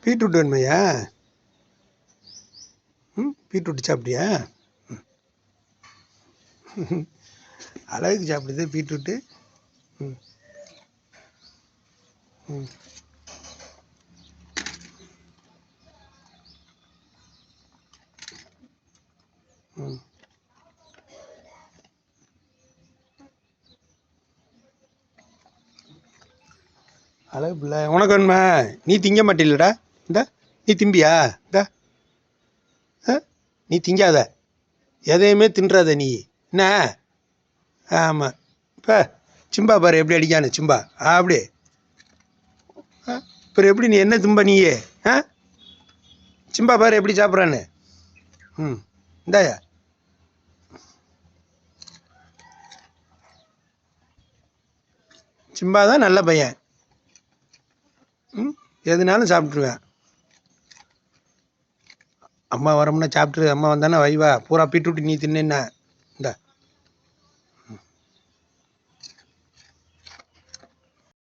Beetroot வேணுமையா? Beetroot சாப்பிட்டியா? அழகுக்கு சாப்பிடுது பீட்ரூட்டு. ம் ம் ம் அழகு பிள்ளை. உனக்கு வேணுமா? நீ திங்க மாட்டில்லடா. இந்த நீ திம்பியா? இந்த நீ திங்காத, எதையுமே தின்றாத நீ என்ன. ஆமாம். இப்போ சிம்பா பாரு எப்படி அடிக்கானு சிம்பா. அப்படி அப்புறம் எப்படி நீ என்ன திம்ப நீயே? சிம்பா பாரு எப்படி சாப்பிட்றான்னு. இந்தாயா. சிம்பா தான் நல்ல பையன். எதுனாலும் சாப்பிட்ருவேன். அம்மா வரோம்னா சாப்பிட்ரு. அம்மா வந்தானே வைவா பூரா பீட்ரூட் நீ தின்னா